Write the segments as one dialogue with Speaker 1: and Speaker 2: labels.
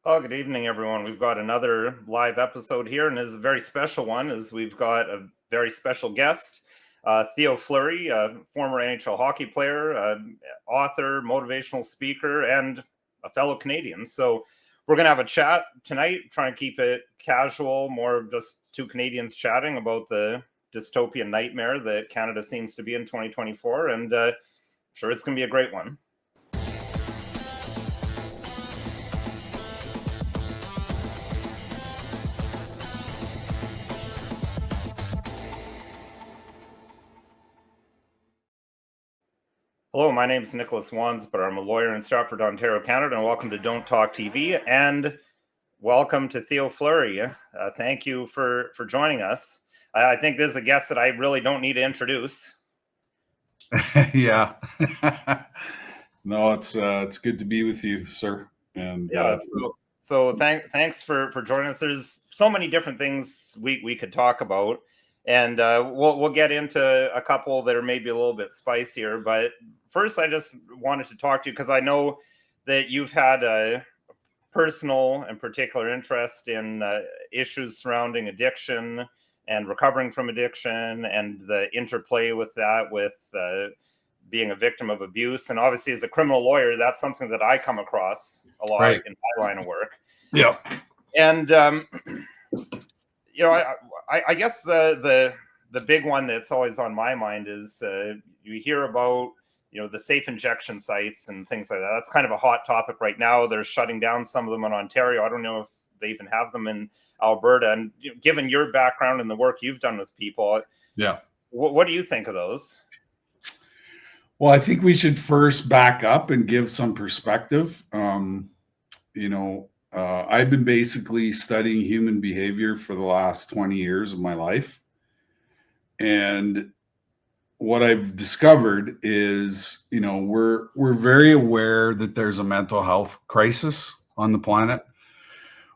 Speaker 1: Oh, good evening, everyone. We've got another live episode here, and it's a very special one as we've got a very special guest, Theo Fleury, a former NHL hockey player, author, motivational speaker, and a fellow Canadian. So we're going to have a chat tonight, try and keep it casual, more of just two Canadians chatting about the dystopian nightmare that Canada seems to be in 2024, and sure it's going to be a great one. Hello, my name is Nicholas Wands, but I'm a lawyer in Stratford, Ontario, Canada, and welcome to Don't Talk TV, and welcome to Theo Fleury. Thank you for joining us. I think this is a guest that I really don't need to introduce.
Speaker 2: Yeah. No, it's good to be with you, sir. And
Speaker 1: yeah, so thanks for joining us. There's so many different things we could talk about, and we'll get into a couple that are maybe a little bit spicier. But first, I just wanted to talk to you because I know that you've had a personal and particular interest in issues surrounding addiction and recovering from addiction and the interplay with that with being a victim of abuse. And obviously, as a criminal lawyer, that's something that I come across a lot in my line of work.
Speaker 2: Yeah.
Speaker 1: And, I guess the big one that's always on my mind is you hear about, the safe injection sites and things like that. That's kind of a hot topic right now. They're shutting down some of them in Ontario. I don't know if they even have them in Alberta. And given your background and the work you've done with people,
Speaker 2: yeah,
Speaker 1: what do you think of those?
Speaker 2: Well, I think we should first back up and give some perspective. I've been basically studying human behavior for the last 20 years of my life. And what I've discovered is, we're very aware that there's a mental health crisis on the planet.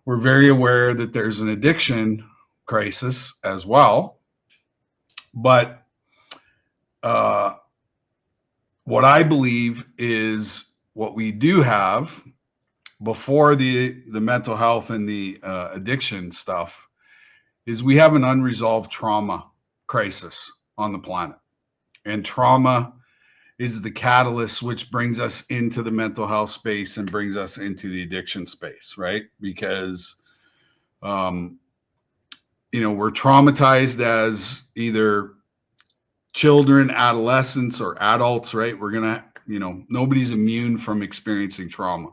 Speaker 2: We're very aware that there's an addiction crisis as well. But what I believe is what we do have before the mental health and the addiction stuff is we have an unresolved trauma crisis on the planet. And trauma is the catalyst which brings us into the mental health space and brings us into the addiction space, right? Because, we're traumatized as either children, adolescents, or adults, right? We're going to, nobody's immune from experiencing trauma.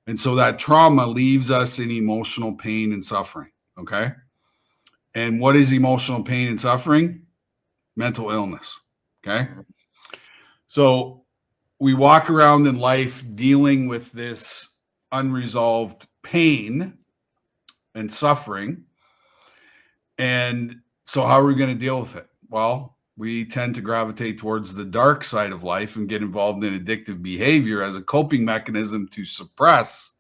Speaker 2: And so that trauma leaves us in emotional pain and suffering, okay? And what is emotional pain and suffering? Mental illness, okay? So we walk around in life dealing with this unresolved pain and suffering. And so how are we going to deal with it? Well, we tend to gravitate towards the dark side of life and get involved in addictive behavior as a coping mechanism to suppress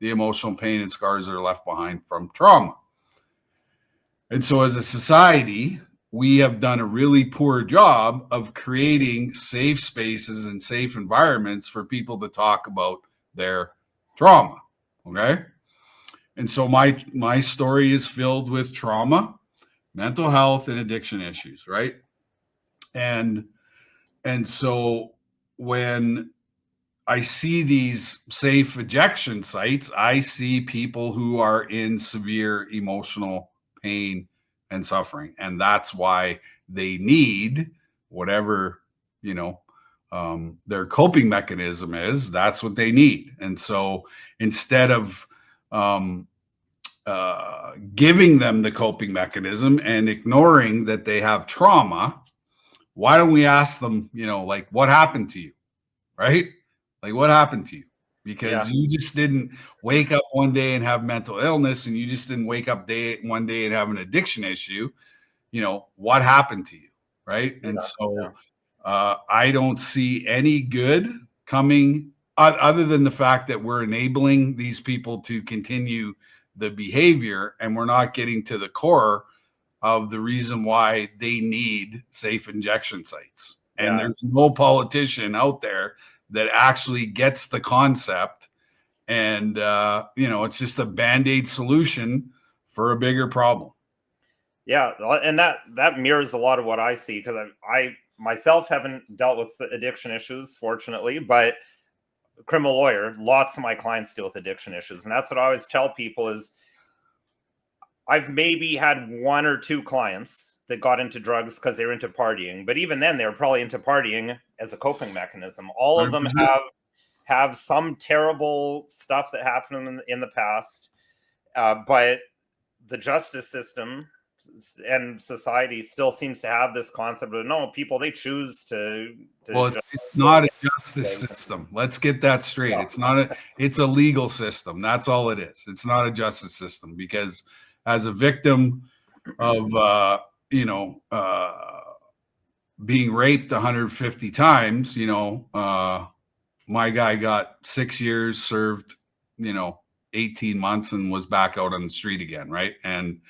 Speaker 2: the emotional pain and scars that are left behind from trauma. And so as a society, we have done a really poor job of creating safe spaces and safe environments for people to talk about their trauma, okay? And so my story is filled with trauma, mental health, and addiction issues, right? And so when I see these safe ejection sites, I see people who are in severe emotional pain and suffering. And that's why they need whatever, their coping mechanism is, that's what they need. And so instead of giving them the coping mechanism and ignoring that they have trauma, why don't we ask them, what happened to you, right? Like, what happened to you? Because you just didn't wake up one day and have mental illness, and you just didn't wake up one day and have an addiction issue. What happened to you, right? And so I don't see any good coming other than the fact that we're enabling these people to continue the behavior, and we're not getting to the core of the reason why they need safe injection sites. And there's no politician out there that actually gets the concept And it's just a Band-Aid solution for a bigger problem.
Speaker 1: Yeah, and that mirrors a lot of what I see, because I myself haven't dealt with addiction issues, fortunately, but criminal lawyer, lots of my clients deal with addiction issues. And that's what I always tell people is I've maybe had 1 or 2 clients that got into drugs because they were into partying. But even then, they were probably into partying as a coping mechanism. All of them
Speaker 2: 100%.
Speaker 1: have some terrible stuff that happened in the past. But the justice system and society still seems to have this concept of, no, people, they choose to
Speaker 2: Well, it's not a justice system. Let's get that straight. It's a legal system. That's all it is. It's not a justice system, because as a victim of being raped 150 times, my guy got 6 years, served 18 months, and was back out on the street again, right? And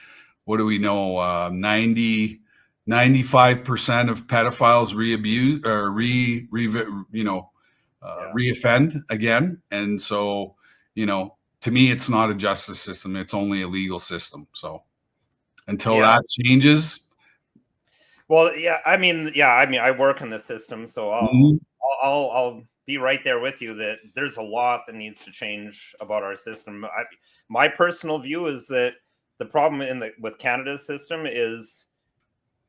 Speaker 2: what do we know? 95% of pedophiles re-abuse or reoffend again. And so, to me, it's not a justice system. It's only a legal system. So until that changes.
Speaker 1: Well, I work in the system, so I'll be right there with you that there's a lot that needs to change about our system. My personal view is that the problem with Canada's system is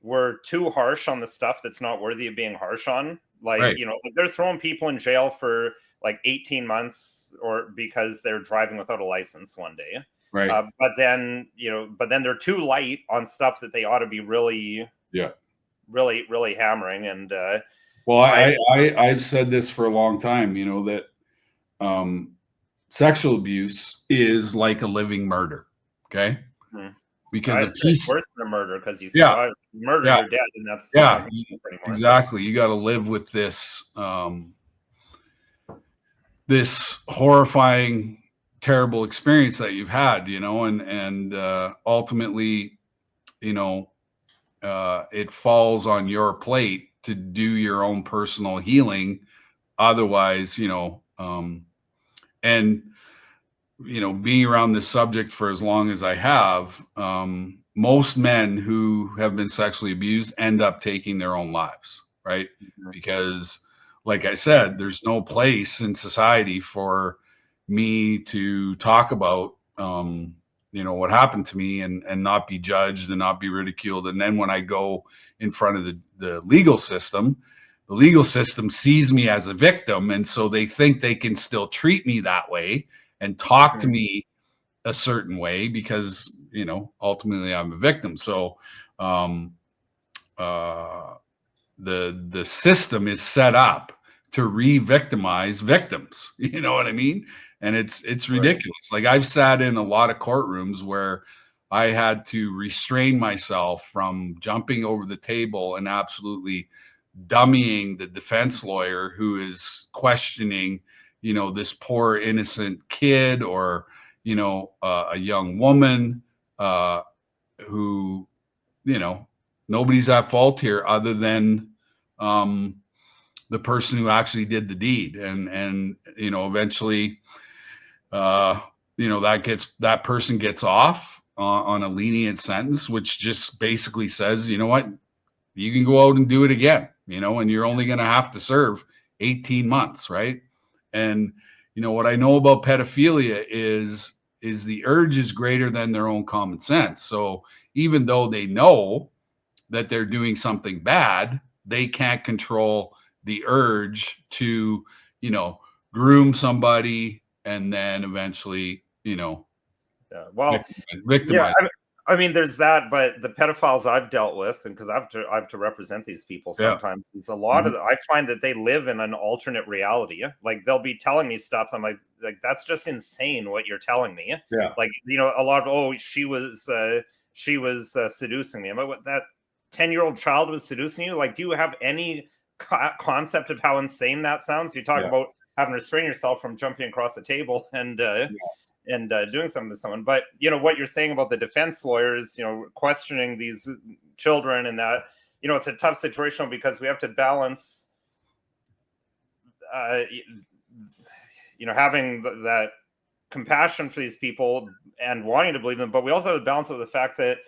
Speaker 1: we're too harsh on the stuff that's not worthy of being harsh on. Like,
Speaker 2: Right.
Speaker 1: They're throwing people in jail for like 18 months or because they're driving without a license one day.
Speaker 2: Right.
Speaker 1: But then they're too light on stuff that they ought to be really hammering. And
Speaker 2: well, I've said this for a long time, that sexual abuse is like a living murder. Okay. Because
Speaker 1: it's worse than a murder, because you murder, you're dead, and that's
Speaker 2: exactly. You got to live with this this horrifying, terrible experience that you've had, and ultimately, it falls on your plate to do your own personal healing. Otherwise, and being around this subject for as long as I have, most men who have been sexually abused end up taking their own lives, right? Because, like I said, there's no place in society for me to talk about, what happened to me and not be judged and not be ridiculed. And then when I go in front of the legal system sees me as a victim. And so they think they can still treat me that way and talk to me a certain way because, ultimately I'm a victim. So the system is set up to re-victimize victims. You know what I mean? And it's ridiculous. Right. Like, I've sat in a lot of courtrooms where I had to restrain myself from jumping over the table and absolutely dummying the defense lawyer who is questioning, this poor innocent kid or, a young woman who, nobody's at fault here other than the person who actually did the deed. And eventually, that person gets off on a lenient sentence, which just basically says, you know what, you can go out and do it again, and you're only going to have to serve 18 months. Right. And, what I know about pedophilia is the urge is greater than their own common sense. So even though they know that they're doing something bad, they can't control the urge to, groom somebody and then eventually, victimize.
Speaker 1: I mean, there's that, but the pedophiles I've dealt with, and because I have to represent these people sometimes, it's a lot of. I find that they live in an alternate reality. Like, they'll be telling me stuff, I'm like that's just insane what you're telling me.
Speaker 2: Yeah.
Speaker 1: Like, a lot of she was seducing me. I'm like, what, that 10-year-old child was seducing you? Like, do you have any concept of how insane that sounds? You talk about having to restrain yourself from jumping across the table and doing something to someone. But what you're saying about the defense lawyers, questioning these children, and that, it's a tough situation because we have to balance having that compassion for these people and wanting to believe them, but we also have to balance it with the fact that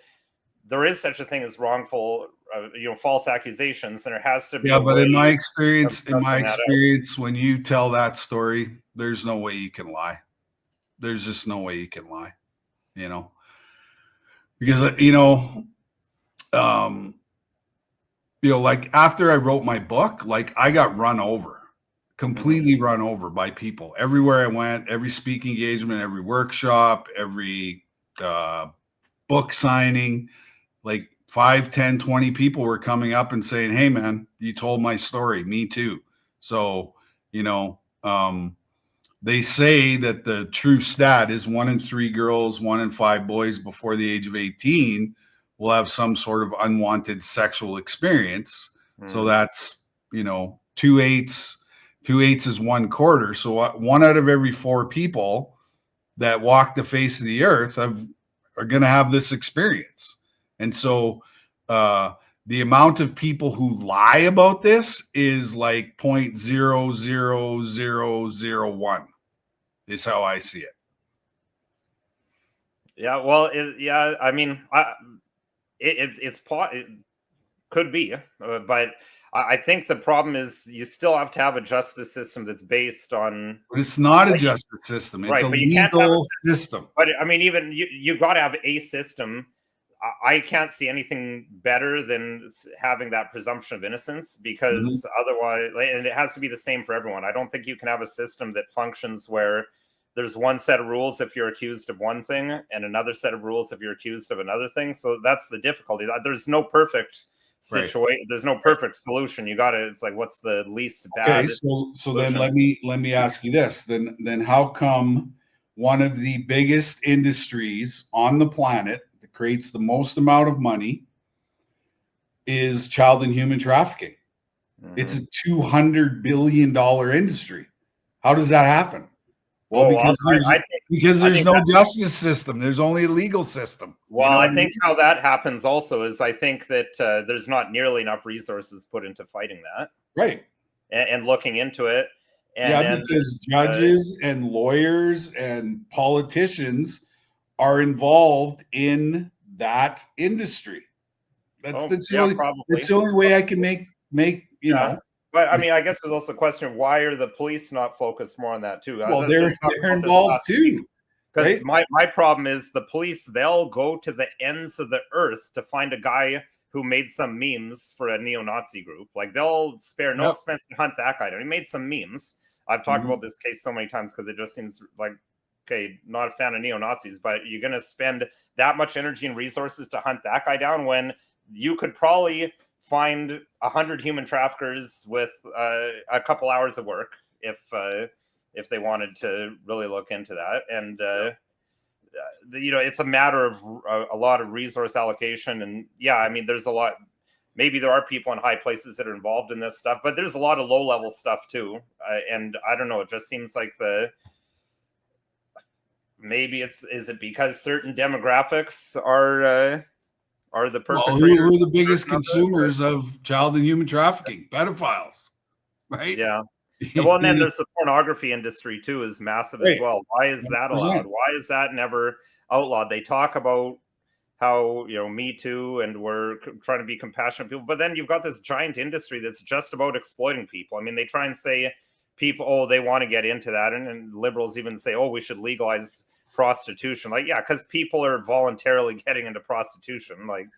Speaker 1: there is such a thing as wrongful, false accusations, and there has to be.
Speaker 2: Yeah, but in my
Speaker 1: of
Speaker 2: experience,
Speaker 1: sussing that out.
Speaker 2: when you tell that story, there's no way you can lie. There's just no way you can lie, because like after I wrote my book, like I got run over, completely run over by people everywhere I went, every speaking engagement, every workshop, every book signing, like 5, 10, 20 people were coming up and saying, "Hey man, you told my story. Me too." So, they say that the true stat is 1 in 3 girls, 1 in 5 boys before the age of 18 will have some sort of unwanted sexual experience. So that's, 2/8. 2/8 is 1/4. So 1 out of every 4 people that walk the face of the earth are going to have this experience. And so the amount of people who lie about this is like 0.00001 is how I see it.
Speaker 1: Yeah, well, I mean, it could be, but I think the problem is you still have to have a justice system that's based on.
Speaker 2: But it's not a justice system; it's a legal system.
Speaker 1: But I mean, even you got to have a system. I can't see anything better than having that presumption of innocence, because otherwise, and it has to be the same for everyone. I don't think you can have a system that functions where there's one set of rules if you're accused of one thing and another set of rules if you're accused of another thing. So that's the difficulty. There's no perfect situation. Right. There's no perfect solution. You got to, it's like, what's the least bad?
Speaker 2: Okay, so then let me ask you this. Then how come one of the biggest industries on the planet that creates the most amount of money is child and human trafficking? It's a $200 billion industry. How does that happen? Well, because there's no justice system. There's only a legal system.
Speaker 1: Well, I think how that happens also is I think that there's not nearly enough resources put into fighting that.
Speaker 2: Right.
Speaker 1: And looking into it.
Speaker 2: Because judges and lawyers and politicians are involved in that industry. That's the only way I can make
Speaker 1: But I mean, I guess there's also the question of why are the police not focused more on that too?
Speaker 2: Well, they're involved too.
Speaker 1: Because my problem is the police, they'll go to the ends of the earth to find a guy who made some memes for a neo-Nazi group. Like they'll spare no expense to hunt that guy down. He made some memes. I've talked about this case so many times because it just seems like, okay, not a fan of neo-Nazis, but you're going to spend that much energy and resources to hunt that guy down when you could probably find 100 human traffickers with a couple hours of work if they wanted to really look into that. And it's a matter of a lot of resource allocation. And I mean, there's a lot. Maybe there are people in high places that are involved in this stuff, but there's a lot of low level stuff too. And I don't know. It just seems like maybe is it because certain demographics are the perpetrators.
Speaker 2: Who are the biggest consumers of child and human trafficking? Pedophiles, right?
Speaker 1: Yeah. Well, and then there's the pornography industry too, is massive as well. Why is that allowed? Why is that never outlawed? They talk about how, Me Too, and we're trying to be compassionate people, but then you've got this giant industry that's just about exploiting people. I mean, they try and say people, they want to get into that, and liberals even say, we should legalize prostitution. Like, because people are voluntarily getting into prostitution. Like,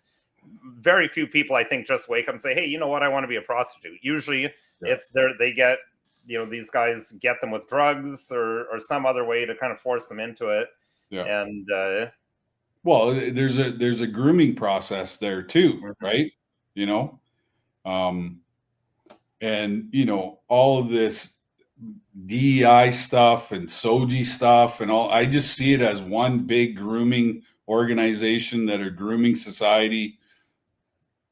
Speaker 1: very few people, I think, just wake up and say, hey, you know what, I want to be a prostitute. Usually it's they get, these guys get them with drugs or some other way to kind of force them into it. And
Speaker 2: well, there's a grooming process there too, right? And all of this DEI stuff and SOGI stuff and all, I just see it as one big grooming organization that are grooming society.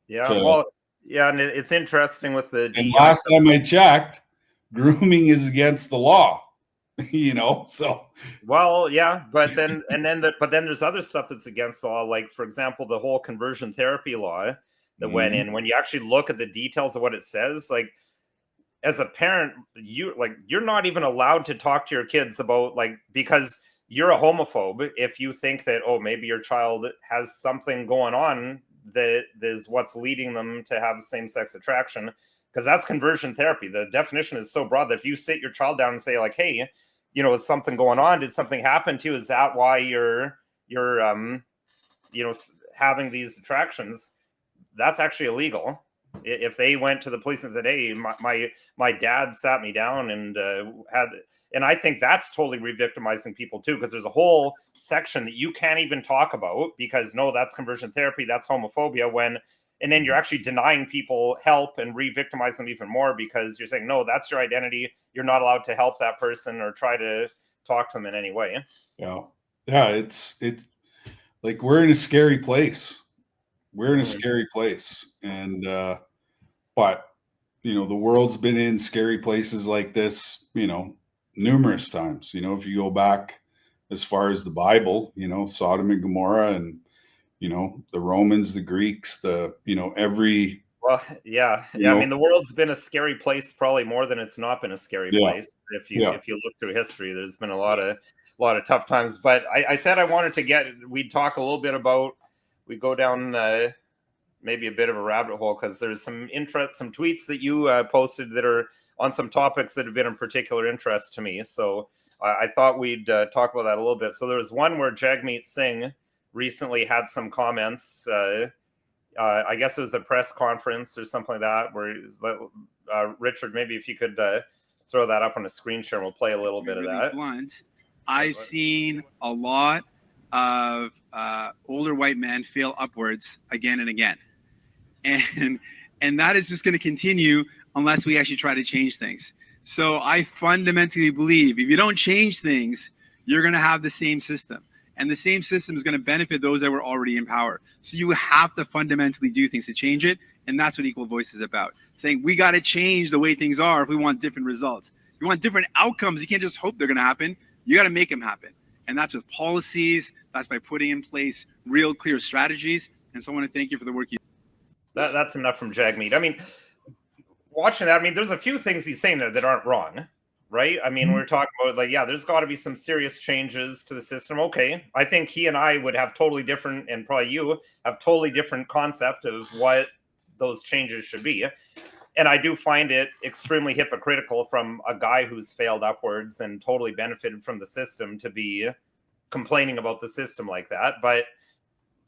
Speaker 1: And it's interesting with the DEI.
Speaker 2: And last time I checked, grooming is against the law. So
Speaker 1: but then there's other stuff that's against the law, like, for example, the whole conversion therapy law that went in. When you actually look at the details of what it says, like, as a parent, you're not even allowed to talk to your kids about, like, because you're a homophobe if you think that, oh, maybe your child has something going on that is what's leading them to have same-sex attraction, because that's conversion therapy. The definition is so broad that if you sit your child down and say like, hey, you know, is something going on? Did something happen to you? Is that why you're you know, having these attractions? That's actually illegal. If they went to the police and said, hey, my dad sat me down and and I think that's totally re-victimizing people too, because there's a whole section that you can't even talk about because no, that's conversion therapy, that's homophobia, and then you're actually denying people help and re-victimize them even more because you're saying, no, that's your identity. You're not allowed to help that person or try to talk to them in any way.
Speaker 2: Yeah. Yeah. It's like, we're in a scary place. We're in a scary place. And, but, you know, the world's been in scary places like this, you know, numerous times. You know, if you go back as far as the Bible, you know, Sodom and Gomorrah, and, you know, the Romans, the Greeks, you know,
Speaker 1: Well, yeah.
Speaker 2: you
Speaker 1: I
Speaker 2: know,
Speaker 1: mean, the world's been a scary place probably more than it's not been a scary
Speaker 2: yeah,
Speaker 1: place.
Speaker 2: yeah,
Speaker 1: If you look through history, there's been a lot of tough times. But I said I wanted to we'd talk a little bit about, we go down maybe a bit of a rabbit hole because there's some tweets that you posted that are on some topics that have been of particular interest to me. So I thought we'd talk about that a little bit. So there was one where Jagmeet Singh recently had some comments. I guess it was a press conference or something like that, where Richard, maybe if you could throw that up on a screen share, we'll play a little bit of that.
Speaker 3: Blunt, I've seen a lot of older white men fail upwards again and again, and that is just going to continue unless we actually try to change things. So I fundamentally believe if you don't change things, you're going to have the same system. And the same system is going to benefit those that were already in power. So you have to fundamentally do things to change it. And that's what Equal Voice is about. Saying we got to change the way things are if we want different results. If you want different outcomes, you can't just hope they're going to happen. You got to make them happen. And that's with policies. That's by putting in place real clear strategies. And so I want to thank you for the work you do.
Speaker 1: That's enough from Jagmeet. I mean, watching that, I mean, there's a few things he's saying there that aren't wrong. Right? I mean, we're talking about like, yeah, there's got to be some serious changes to the system. Okay. I think he and I would have totally different, and probably you have totally different concept of what those changes should be. And I do find it extremely hypocritical from a guy who's failed upwards and totally benefited from the system to be complaining about the system like that. But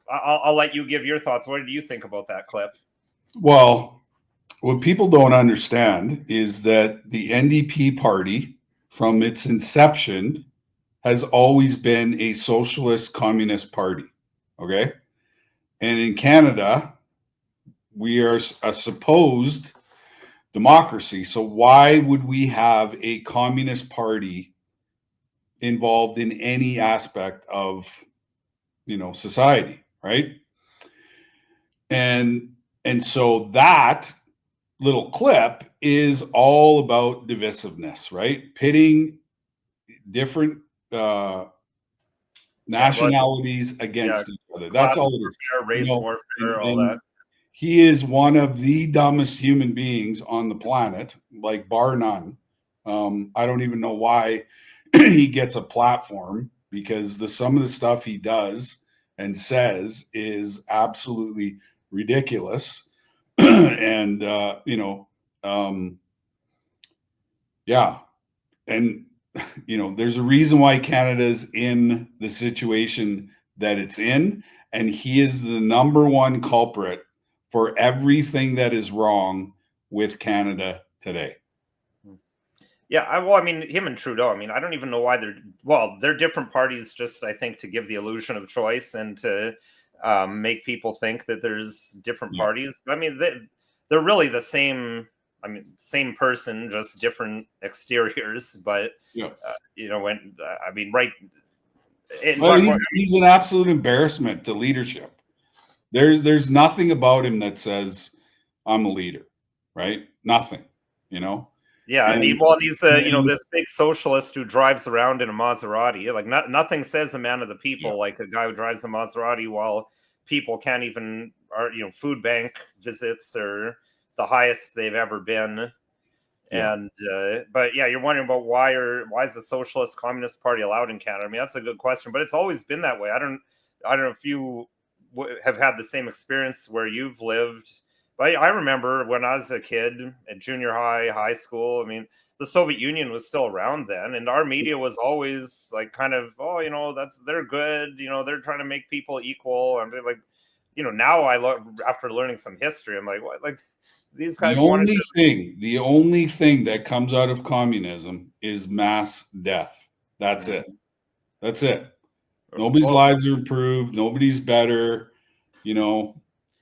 Speaker 1: I'll let you give your thoughts. What did you think about that clip?
Speaker 2: Well, what people don't understand is that the NDP party, from its inception, has always been a socialist communist party. Okay. And in Canada, we are a supposed democracy. So why would we have a communist party involved in any aspect of, you know, society? Right. And so that little clip is all about divisiveness, right? Pitting different nationalities against each other. That's all it is.
Speaker 1: Race warfare, all that.
Speaker 2: He is one of the dumbest human beings on the planet, like bar none. I don't even know why he gets a platform, because some of the stuff he does and says is absolutely ridiculous. And you know, yeah, and you know, there's a reason why Canada's in the situation that it's in, and he is the number one culprit for everything that is wrong with Canada today.
Speaker 1: Yeah, I mean, him and Trudeau, I mean, I don't even know why they're different parties, just I think to give the illusion of choice and to make people think that there's different parties. I mean, they're really the same. I mean, same person, just different exteriors. But you know, I mean, right?
Speaker 2: He's an absolute embarrassment to leadership. There's nothing about him that says I'm a leader, right? Nothing, you know.
Speaker 1: Yeah, I mean, well, he's you know, this big socialist who drives around in a Maserati. Like, nothing says a man of the people like a guy who drives a Maserati, while people can't even, you know, food bank visits are the highest they've ever been.
Speaker 2: Yeah.
Speaker 1: And but yeah, you're wondering about why is the Socialist Communist Party allowed in Canada? I mean, that's a good question, but it's always been that way. I don't know if you have had the same experience where you've lived, but I remember when I was a kid at junior high, high school. I mean, the Soviet Union was still around then, and our media was always like kind of, oh, you know, they're good, you know, they're trying to make people equal. And like, you know, now after learning some history, I'm like, what, like these guys wanted to.
Speaker 2: The only thing that comes out of communism is mass death. That's it. That's it. Nobody's lives are improved. Nobody's better, you know.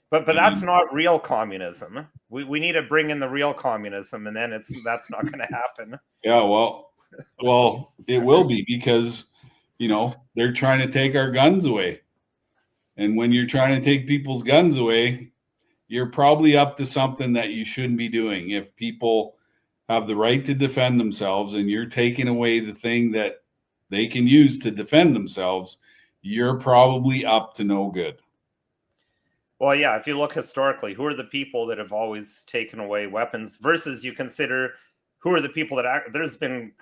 Speaker 1: But that's not real communism. We need to bring in the real communism, and then that's not going to happen.
Speaker 2: Yeah, well, it will be, because, you know, they're trying to take our guns away. And when you're trying to take people's guns away, you're probably up to something that you shouldn't be doing. If people have the right to defend themselves and you're taking away the thing that they can use to defend themselves, you're probably up to no good.
Speaker 1: Well, yeah, if you look historically, who are the people that have always taken away weapons versus you consider who are the people that there's been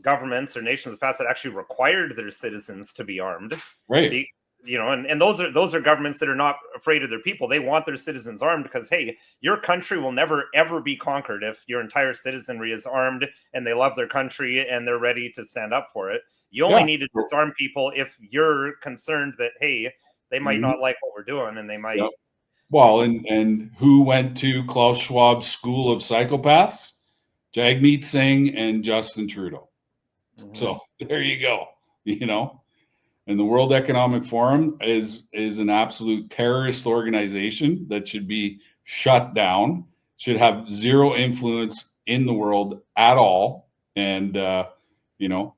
Speaker 1: governments or nations past that actually required their citizens to be armed.
Speaker 2: Right.
Speaker 1: You know, and those are governments that are not afraid of their people. They want their citizens armed because, hey, your country will never, ever be conquered if your entire citizenry is armed and they love their country and they're ready to stand up for it. You only need to disarm people if you're concerned that, hey, they might not like what we're doing and they might.
Speaker 2: Yep. Well, and who went to Klaus Schwab's school of psychopaths? Jagmeet Singh and Justin Trudeau. So there you go, you know. And the World Economic Forum is an absolute terrorist organization that should be shut down, should have zero influence in the world at all. And, you know,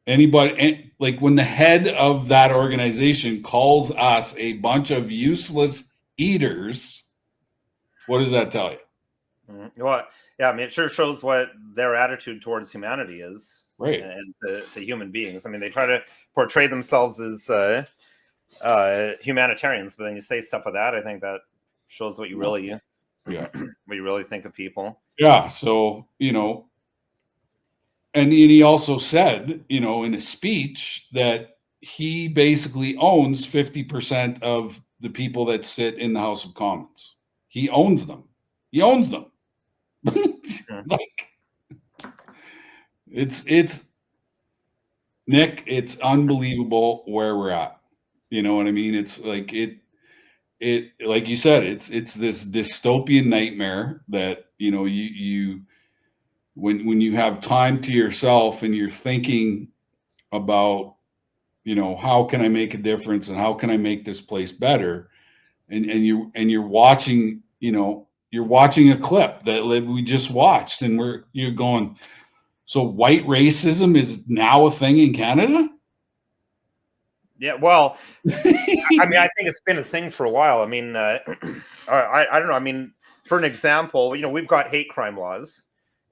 Speaker 2: anybody, like when the head of that organization calls us a bunch of useless eaters, what does that tell you?
Speaker 1: Well, yeah, I mean, it sure shows what their attitude towards humanity is.
Speaker 2: Right.
Speaker 1: And the human beings. I mean, they try to portray themselves as humanitarians, but then you say stuff like that, I think that shows what you really, what you really think of people.
Speaker 2: Yeah. So, you know, and he also said, you know, in a speech that he basically owns 50% of the people that sit in the House of Commons. He owns them. He owns them. Like, it's Nick, it's unbelievable where we're at. You know what I mean? It's like it like you said, it's this dystopian nightmare that, you know, you when you have time to yourself and you're thinking about, you know, how can I make a difference and how can I make this place better? And you're watching, you know, you're watching a clip that we just watched and you're going, so white racism is now a thing in Canada?
Speaker 1: Yeah, well, I mean, I think it's been a thing for a while. I mean, I don't know. I mean, for an example, you know, we've got hate crime laws,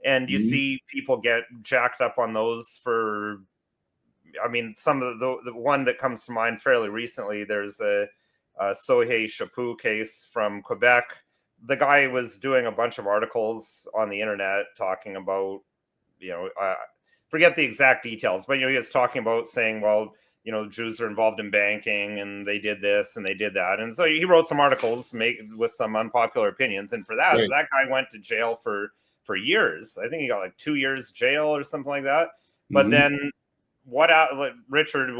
Speaker 1: and you see people get jacked up on those for, I mean, some of the one that comes to mind fairly recently, there's a Sohei Chapu case from Quebec. The guy was doing a bunch of articles on the internet talking about, you know, forget the exact details, but, you know, he was talking about saying, well, you know, Jews are involved in banking and they did this and they did that. And so he wrote some articles with some unpopular opinions. And for that, that guy went to jail for years. I think he got like 2 years jail or something like that. But then Richard,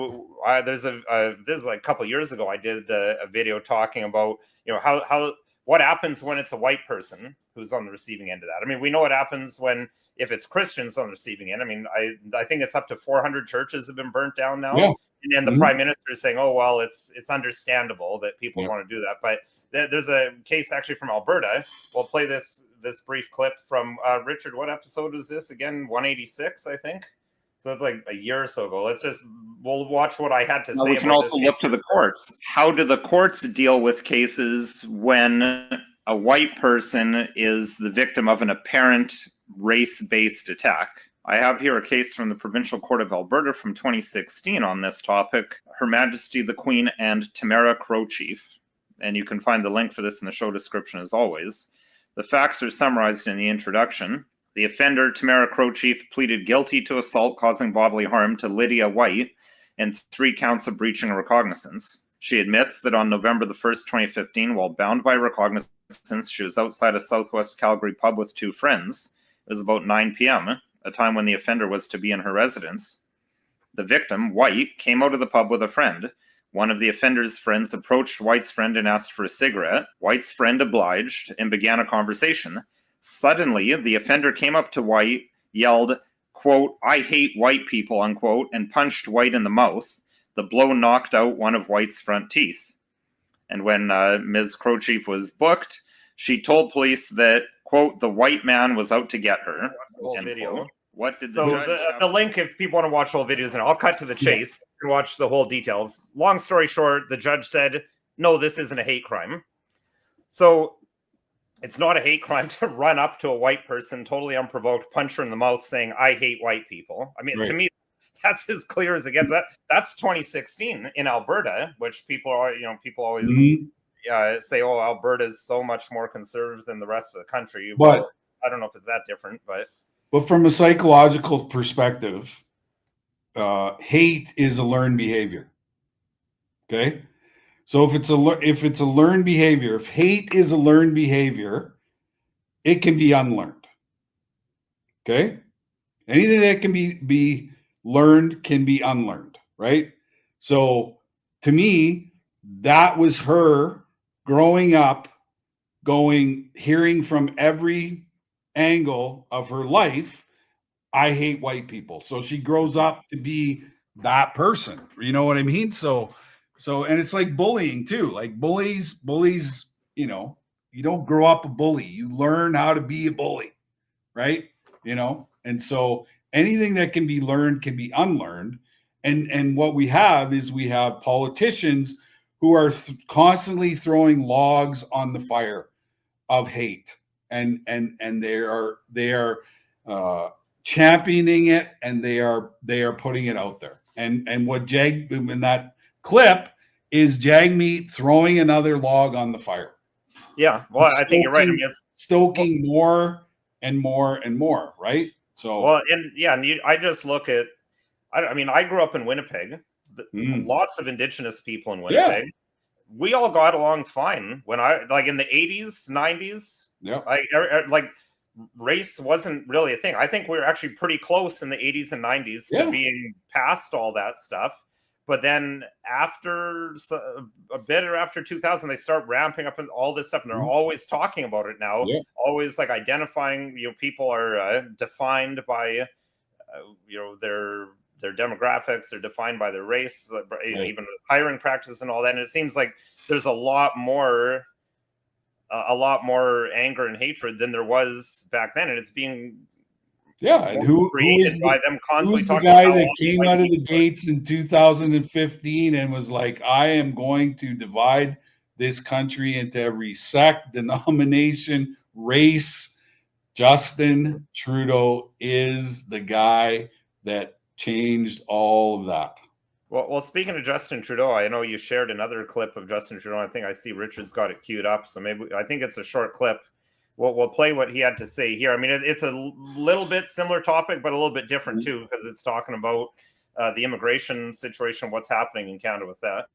Speaker 1: this is like a couple of years ago, I did a video talking about, you know, what happens when it's a white person who's on the receiving end of that. I mean, we know what happens if it's Christians on the receiving end. I mean, I think it's up to 400 churches have been burnt down now. Yeah. And the prime minister is saying, oh, well, it's understandable that people want to do that. But there's a case actually from Alberta. We'll play this brief clip from Richard. What episode is this again? 186, I think. So it's like a year or so ago. We'll watch what I had to say.
Speaker 4: We can also look to the courts. How do the courts deal with cases when a white person is the victim of an apparent race-based attack? I have here a case from the Provincial Court of Alberta from 2016 on this topic, Her Majesty the Queen and Tamara Crow Chief. And you can find the link for this in the show description as always. The facts are summarized in the introduction. The offender, Tamara Crowchief, pleaded guilty to assault causing bodily harm to Lydia White and 3 counts of breaching a recognizance. She admits that on November the 1st, 2015, while bound by recognizance, she was outside a Southwest Calgary pub with 2 friends. It was about 9 p.m., a time when the offender was to be in her residence. The victim, White, came out of the pub with a friend. One of the offender's friends approached White's friend and asked for a cigarette. White's friend obliged and began a conversation. Suddenly, the offender came up to White, yelled, quote, "I hate white people," unquote, and punched White in the mouth. The blow knocked out one of White's front teeth. And when Ms. Crowchief was booked, she told police that, quote, "the white man was out to get her."
Speaker 1: Whole video.
Speaker 4: Quote. What did
Speaker 1: So the link, if people want to watch whole videos, and I'll cut to the chase and watch the whole details. Long story short, the judge said, no, this isn't a hate crime. So it's not a hate crime to run up to a white person, totally unprovoked, punch her in the mouth saying, "I hate white people." I mean, to me, that's as clear as it gets. That's 2016 in Alberta, which people are, people always say, oh, Alberta is so much more conservative than the rest of the country.
Speaker 2: But
Speaker 1: well, I don't know if it's that different, but
Speaker 2: from a psychological perspective, hate is a learned behavior. Okay, so if it's a learned behavior, if hate is a learned behavior, it can be unlearned. Okay, anything that can be learned can be unlearned, right? So to me, that was her growing up, hearing from every angle of her life, I hate white people. So she grows up to be that person. You know what I mean? So and it's like bullying too. Like bullies, you don't grow up a bully. You learn how to be a bully, right? And so anything that can be learned can be unlearned. And what we have is politicians who are constantly throwing logs on the fire of hate, and they are championing it, and they are putting it out there. And what in that clip is Jagmeet throwing another log on the fire.
Speaker 1: Yeah, well, I think you're right. I mean, it's
Speaker 2: stoking more and more and more, right? So
Speaker 1: well, I just look at. I mean, I grew up in Winnipeg. Lots of Indigenous people in Winnipeg. Yeah. We all got along fine when in the 80s, 90s.
Speaker 2: Yeah,
Speaker 1: like race wasn't really a thing. I think we were actually pretty close in the 80s and 90s to being past all that stuff. But then after a bit or after 2000, they start ramping up and all this stuff, and they're always talking about it now. Yeah. Always like identifying, people are defined by, their demographics. They're defined by their race, even hiring practices and all that. And it seems like there's a lot more anger and hatred than there was back then, and it's being
Speaker 2: and who is
Speaker 1: by them constantly
Speaker 2: who's the guy that came out of the gates in 2015 and was like, I am going to divide this country into every sect, denomination, race? Justin Trudeau is the guy that changed all of that.
Speaker 1: Well, speaking of Justin Trudeau, I know you shared another clip of Justin Trudeau. I think I see Richard's got it queued up, so I think it's a short clip. We'll play what he had to say here. I mean, it's a little bit similar topic, but a little bit different too, because it's talking about the immigration situation, what's happening in Canada with that.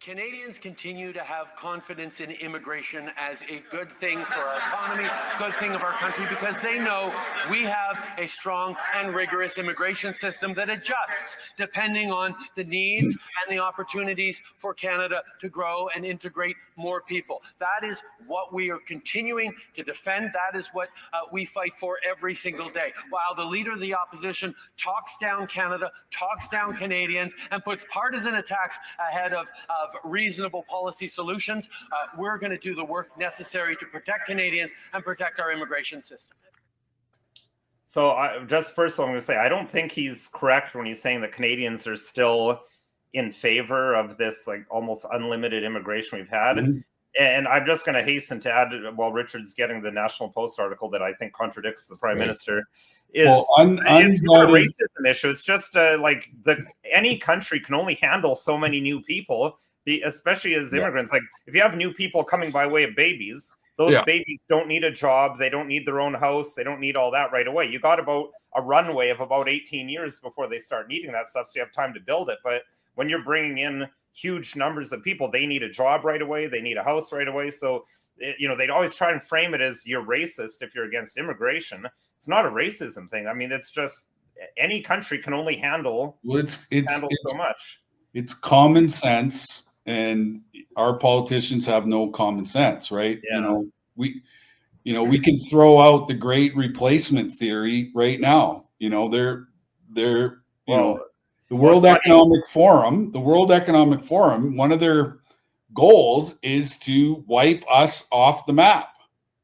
Speaker 5: Canadians continue to have confidence in immigration as a good thing for our economy, good thing of our country, because they know we have a strong and rigorous immigration system that adjusts depending on the needs and the opportunities for Canada to grow and integrate more people. That is what we are continuing to defend. That is what we fight for every single day. While the leader of the opposition talks down Canada, talks down Canadians, and puts partisan attacks ahead of reasonable policy solutions, we're going to do the work necessary to protect Canadians and protect our immigration system.
Speaker 1: So just first of all, I'm going to say, I don't think he's correct when he's saying that Canadians are still in favor of this like almost unlimited immigration we've had. And I'm just going to hasten to add, while Richard's getting the National Post article that I think contradicts the Prime Minister, is it's not a racism issue. It's just like any country can only handle so many new people, especially as immigrants. Like if you have new people coming by way of babies, those babies don't need a job. They don't need their own house. They don't need all that right away. You got about a runway of about 18 years before they start needing that stuff. So you have time to build it. But when you're bringing in huge numbers of people, they need a job right away. They need a house right away. So, they'd always try and frame it as you're racist if you're against immigration. It's not a racism thing. I mean, it's just any country can only handle so much.
Speaker 2: It's common sense, and our politicians have no common sense, right?
Speaker 1: Yeah.
Speaker 2: We can throw out the great replacement theory right now. The World Economic Forum, one of their goals is to wipe us off the map,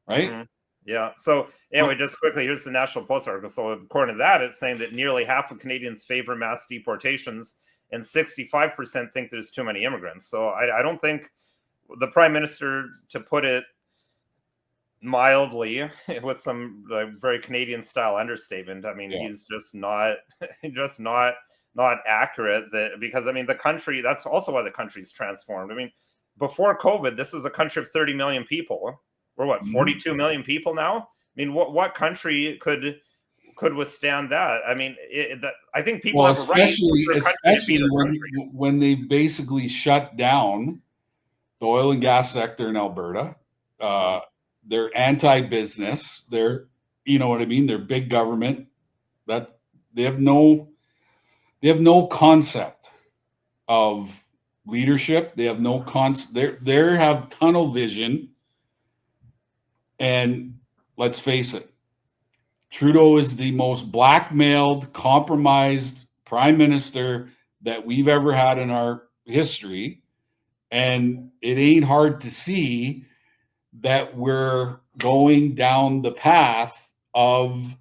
Speaker 2: right?
Speaker 1: Mm-hmm. Yeah. So anyway, just quickly, here's the National Post article. So according to that, it's saying that nearly half of Canadians favor mass deportations and 65% think there's too many immigrants. So I don't think the Prime Minister, to put it mildly, with some very Canadian style understatement, I mean, he's just not accurate, because I mean, the country, that's also why the country's transformed. I mean, before COVID, this was a country of 30 million people. We're what, 42 million people now? I mean, what country could withstand that? I mean, I think people have a right,
Speaker 2: especially when they basically shut down the oil and gas sector in Alberta. They're anti-business. They're, you know what I mean? They're big government. That they have no concept of leadership. They have no concept. They have tunnel vision. And let's face it, Trudeau is the most blackmailed, compromised prime minister that we've ever had in our history. And it ain't hard to see that we're going down the path of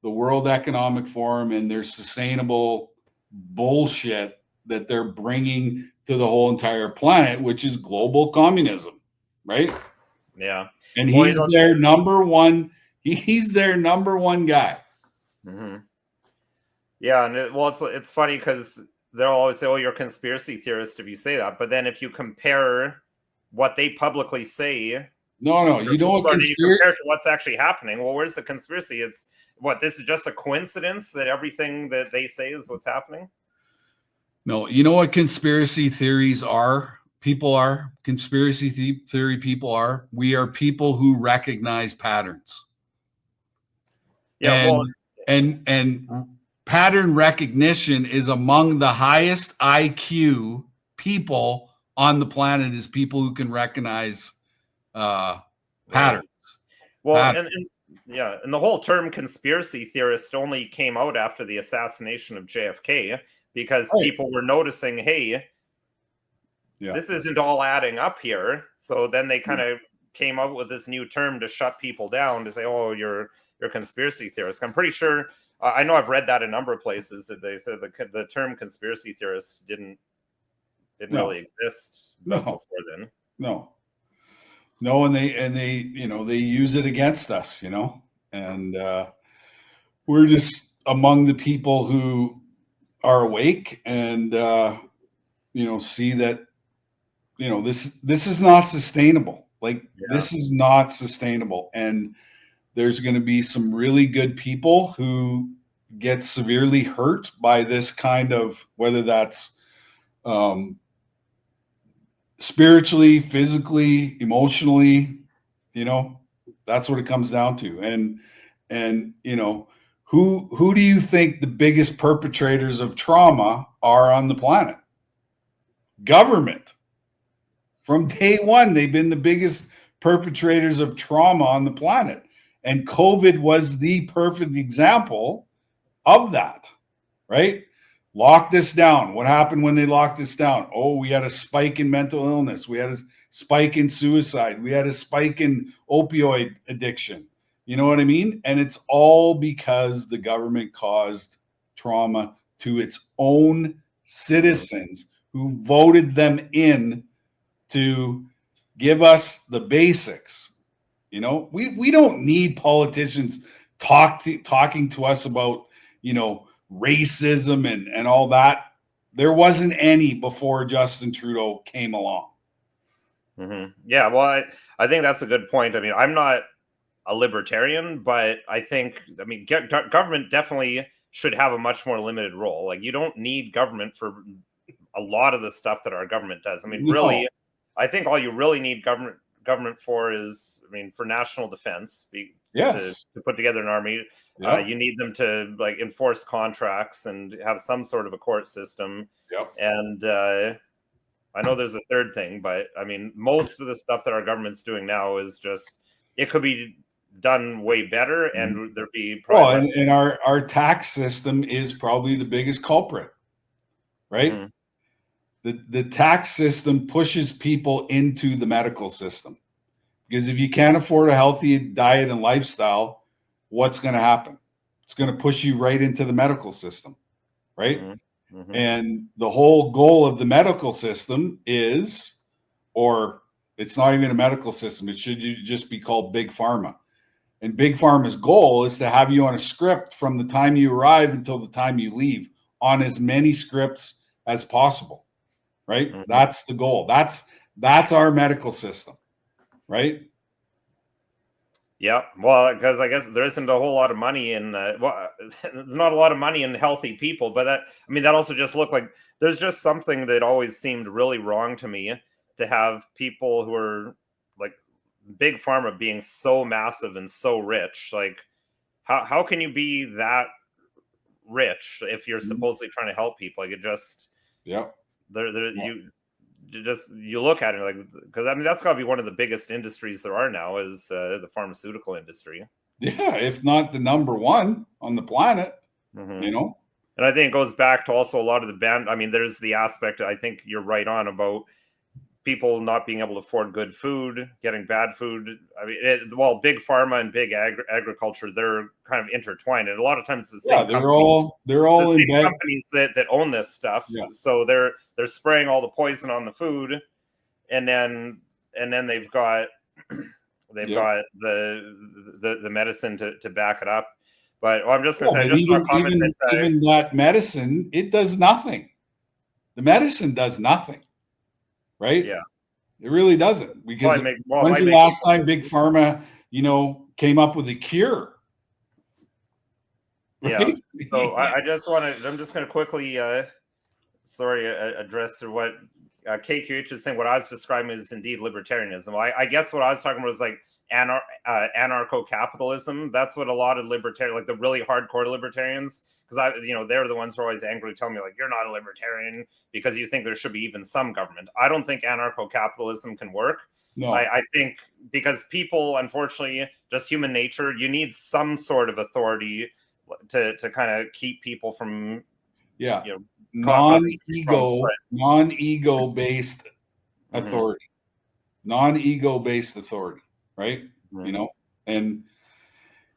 Speaker 2: the World Economic Forum and their sustainable bullshit that they're bringing to the whole entire planet, which is global communism, right?
Speaker 1: Yeah.
Speaker 2: And he's their number one. He's their number one guy.
Speaker 1: Mm-hmm. Yeah, and it's funny because they'll always say, "Oh, you're a conspiracy theorist if you say that." But then if you compare what they publicly say,
Speaker 2: you don't
Speaker 1: compare to what's actually happening. Well, where's the conspiracy? It's this is just a coincidence that everything that they say is what's happening.
Speaker 2: No, you know what conspiracy theories are? Conspiracy theory people are. We are people who recognize patterns.
Speaker 1: Yeah,
Speaker 2: and pattern recognition is among the highest IQ people on the planet, is people who can recognize patterns.
Speaker 1: Well, and the whole term conspiracy theorist only came out after the assassination of JFK, because people were noticing, hey, this isn't all adding up here. So then they kind of came up with this new term to shut people down, to say, oh, you're a conspiracy theorist. I'm pretty sure, I know I've read that a number of places, that they said the term conspiracy theorist didn't really exist before then.
Speaker 2: No, and they use it against us, and we're just among the people who are awake and see that this is not sustainable. This is not sustainable, and there's going to be some really good people who get severely hurt by this kind of, whether that's spiritually, physically, emotionally, that's what it comes down to. And who do you think the biggest perpetrators of trauma are on the planet? Government. From day one, they've been the biggest perpetrators of trauma on the planet. And COVID was the perfect example of that, right? Lock this down. What happened when they locked this down? Oh, we had a spike in mental illness. We had a spike in suicide. We had a spike in opioid addiction. You know what I mean? And it's all because the government caused trauma to its own citizens who voted them in to give us the basics. We don't need politicians talking to us about, racism and all that. There wasn't any before Justin Trudeau came along.
Speaker 1: Yeah, well, I think that's a good point. I mean, I'm not a libertarian, but I think, I mean, government definitely should have a much more limited role. Like, you don't need government for a lot of the stuff that our government does. I mean, really,
Speaker 2: No.
Speaker 1: I think all you really need government for is, I mean, for national defense,
Speaker 2: Yes.
Speaker 1: to put together an army.
Speaker 2: Yep.
Speaker 1: You need them to like enforce contracts and have some sort of a court system.
Speaker 2: Yep.
Speaker 1: And I know there's a third thing, but I mean, most of the stuff that our government's doing now is just, it could be done way better, and there'd be probably
Speaker 2: Well, and our tax system is probably the biggest culprit, right? The tax system pushes people into the medical system, because if you can't afford a healthy diet and lifestyle, what's going to happen? It's going to push you right into the medical system, right? And the whole goal of the medical system is, or it's not even a medical system, it should just be called Big Pharma. And Big Pharma's goal is to have you on a script from the time you arrive until the time you leave, on as many scripts as possible, right? That's the goal. That's our medical system, right?
Speaker 1: Yeah, well, because I guess there isn't a whole lot of money in, well, there's not a lot of money in healthy people, but that, I mean, that also just looked like there's just something that always seemed really wrong to me, to have people who are like Big Pharma being so massive and so rich. Like, how can you be that rich if you're supposedly trying to help people? Like, it just, you look at it like, because I mean, that's got to be one of the biggest industries there are now, is the pharmaceutical industry.
Speaker 2: Yeah, if not the number one on the planet, you know.
Speaker 1: And I think it goes back to also a lot of the band. I mean, there's the aspect, I think you're right on, about people not being able to afford good food, getting bad food. I mean, well, Big Pharma and big agriculture, they're kind of intertwined, and a lot of times it's the same
Speaker 2: they're all
Speaker 1: the
Speaker 2: in
Speaker 1: same companies that own this stuff. So they're spraying all the poison on the food, and then they've got got the medicine to back it up. But I'm just going to say, just
Speaker 2: even that medicine, it does nothing. The medicine does nothing. Right?
Speaker 1: Yeah,
Speaker 2: it really doesn't. Because when's the last time Big Pharma, came up with a cure?
Speaker 1: Right? Yeah. So I just want to. I'm just going to quickly, address what KQH is saying. What I was describing is indeed libertarianism. I guess what I was talking about was like anarcho-capitalism. That's what a lot of libertarians, like the really hardcore libertarians, because they're the ones who are always angrily telling me, like, you're not a libertarian because you think there should be even some government. I don't think anarcho-capitalism can work. No. I think because people, unfortunately, just human nature, you need some sort of authority to kind of keep people from
Speaker 2: non-ego based authority. Non-ego based authority, right? And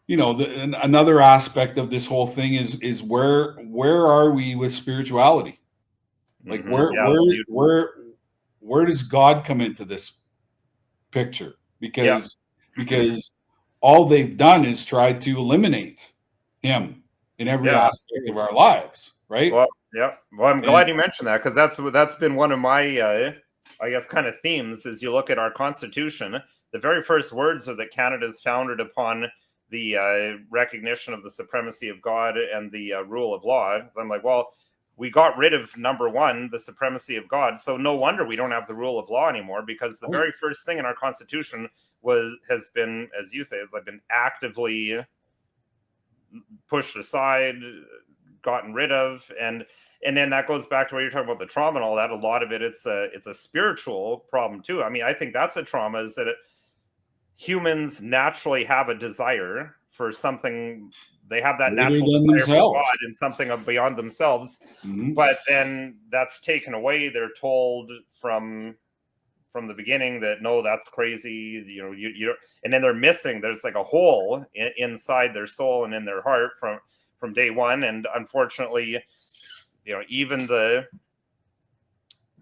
Speaker 2: another aspect of this whole thing is where are we with spirituality? Like where does God come into this picture? Because all they've done is try to eliminate him in every aspect of our lives, right?
Speaker 1: Well, I'm glad you mentioned that, because that's been one of my I guess kind of themes. Is you look at our Constitution, the very first words are that Canada is founded upon the recognition of the supremacy of God and the rule of law. So I'm like, well, we got rid of number one, the supremacy of God, so no wonder we don't have the rule of law anymore, because the very first thing in our Constitution has been, as you say, it's like been actively pushed aside, gotten rid of, and then that goes back to what you're talking about, the trauma and all that. A lot of it, it's a spiritual problem too. I mean, I think that's a trauma, is that humans naturally have a desire for something. They have that natural desire for God and something beyond themselves. But then that's taken away. They're told from the beginning that no, that's crazy. You and then they're missing. There's like a hole inside their soul and in their heart from day one. And unfortunately, even the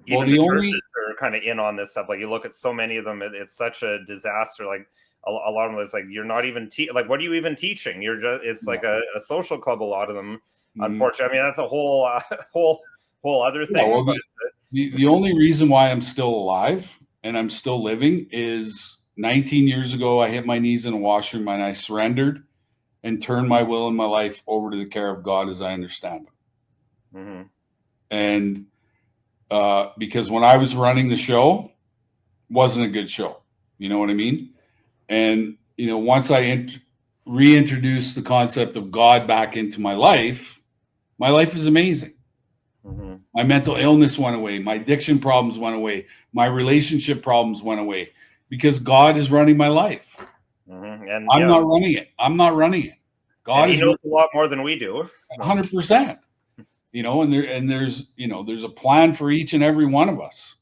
Speaker 1: churches are kind of in on this stuff. Like, you look at so many of them, it's such a disaster. Like a lot of them, it's like, you're not even like, what are you even teaching? You're just, it's like a social club. A lot of them, unfortunately. I mean, that's a whole other thing.
Speaker 2: The only reason why I'm still alive and I'm still living is 19 years ago, I hit my knees in a washroom and I surrendered and turned my will and my life over to the care of God as I understand him.
Speaker 1: Mm-hmm.
Speaker 2: And because when I was running the show, wasn't a good show. You know what I mean? And, you know, once I reintroduced the concept of God back into my life is amazing.
Speaker 1: Mm-hmm.
Speaker 2: My mental illness went away. My addiction problems went away. My relationship problems went away because God is running my life.
Speaker 1: Mm-hmm. And
Speaker 2: I'm not running it. I'm not running it. God
Speaker 1: he
Speaker 2: is
Speaker 1: knows a lot more than we do.
Speaker 2: 100%. You know, and there's a plan for each and every one of us.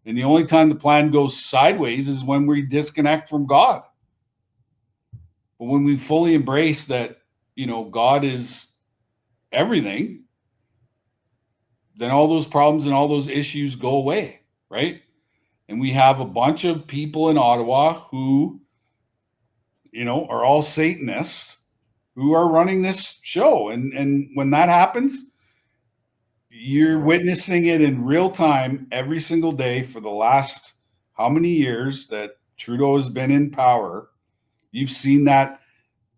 Speaker 2: And the only time the plan goes sideways is when we disconnect from God. But when we fully embrace that, you know, God is everything, then all those problems and all those issues go away, right? And we have a bunch of people in Ottawa who, you know, are all Satanists who are running this show. And when that happens, you're witnessing it in real time every single day for the last how many years that Trudeau has been in power. You've seen that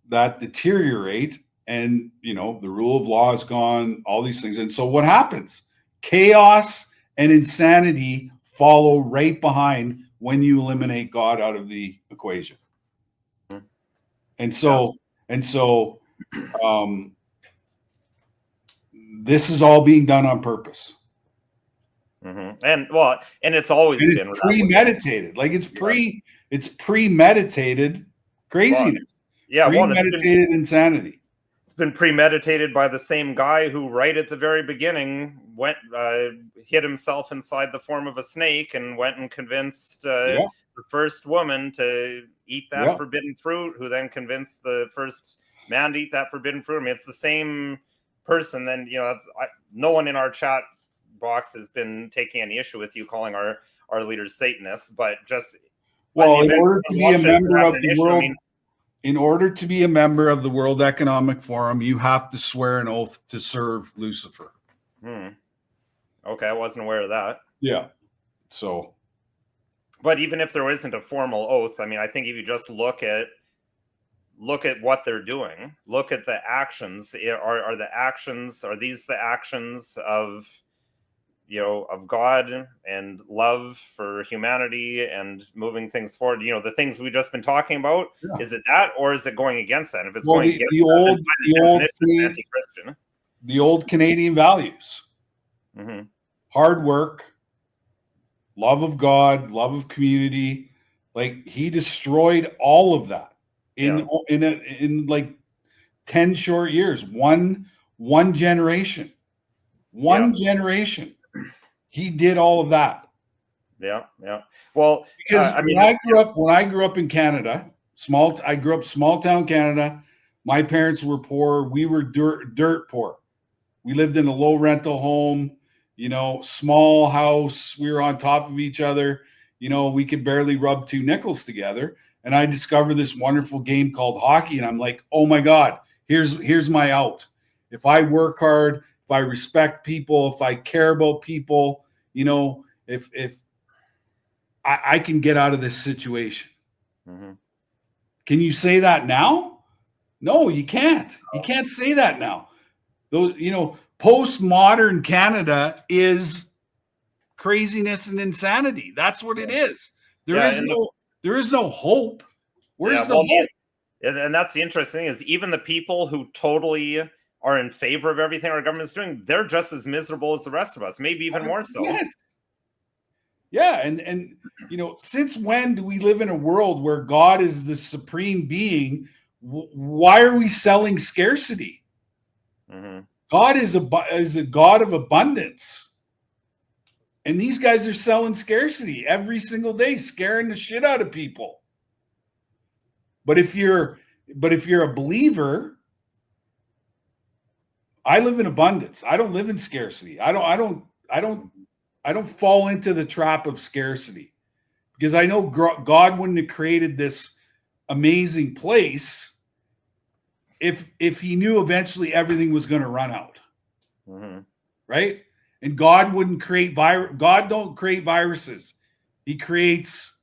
Speaker 2: deteriorate, and you know the rule of law is gone, all these things. And so what happens? Chaos and insanity follow right behind when you eliminate God out of the equation. And so this is all being done on purpose.
Speaker 1: Mm-hmm. And it's always been
Speaker 2: premeditated. Like it's premeditated craziness. Premeditated insanity.
Speaker 1: It's been premeditated by the same guy who, right at the very beginning, went hid himself inside the form of a snake and went and convinced the first woman to eat that forbidden fruit, who then convinced the first man to eat that forbidden fruit. I mean, it's the same person. Then, you know, no one in our chat box has been taking any issue with you calling our leaders Satanists, but just
Speaker 2: in order to be a member of the world, in order to be a member of the World Economic Forum, you have to swear an oath to serve Lucifer.
Speaker 1: Okay, I wasn't aware of that.
Speaker 2: Yeah. So,
Speaker 1: but even if there isn't a formal oath, I mean, I think if you just look at what they're doing, look at the actions. Are these the actions of, you know, of God and love for humanity and moving things forward? You know, the things we've just been talking about. Yeah. Is it that, or is it going against that? And if it's going against anti-Christian,
Speaker 2: the old Canadian values, hard work, love of God, love of community. Like, he destroyed all of that in like 10 short years, one generation, generation. He did all of that.
Speaker 1: Yeah. Well,
Speaker 2: because when I grew up in Canada, I grew up small town Canada. My parents were poor. We were dirt poor. We lived in a low rental home, you know, small house. We were on top of each other. You know, we could barely rub two nickels together. And I discovered this wonderful game called hockey. And I'm like, oh my God, here's my out. If I work hard, if I respect people, if I care about people, you know, if I can get out of this situation. Can you say that now? No, you can't. You can't say that now. Those, you know, postmodern Canada is craziness and insanity. That's what it is. There is no hope. Where's the hope?
Speaker 1: And that's the interesting thing, is even the people who totally are in favor of everything our government's doing, they're just as miserable as the rest of us, maybe even more so.
Speaker 2: Yeah, and you know, since when do we live in a world where God is the supreme being? Why are we selling scarcity? God is a God of abundance, and these guys are selling scarcity every single day, scaring the shit out of people. But if you're a believer, I live in abundance. I don't live in scarcity. I don't fall into the trap of scarcity, because I know God wouldn't have created this amazing place if he knew eventually everything was going to run out. Right? And God wouldn't create God don't create viruses. He creates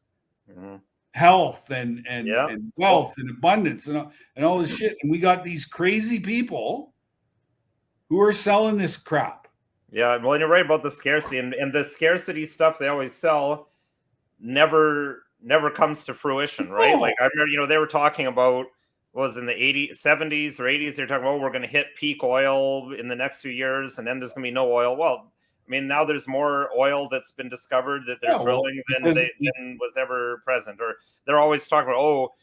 Speaker 1: Mhm.
Speaker 2: health and
Speaker 1: Yeah.
Speaker 2: wealth and abundance and all this shit. And we got these crazy people who are selling this crap.
Speaker 1: Yeah, well, you're right about the scarcity, and the scarcity stuff they always sell never comes to fruition, right?
Speaker 2: No.
Speaker 1: Like I remember, they were talking about was in the 80s, 70s or 80s, they're talking about, we're going to hit peak oil in the next few years, and then there's going to be no oil. Well, I mean, now there's more oil that's been discovered that they're drilling than was ever present. Or they're always talking about,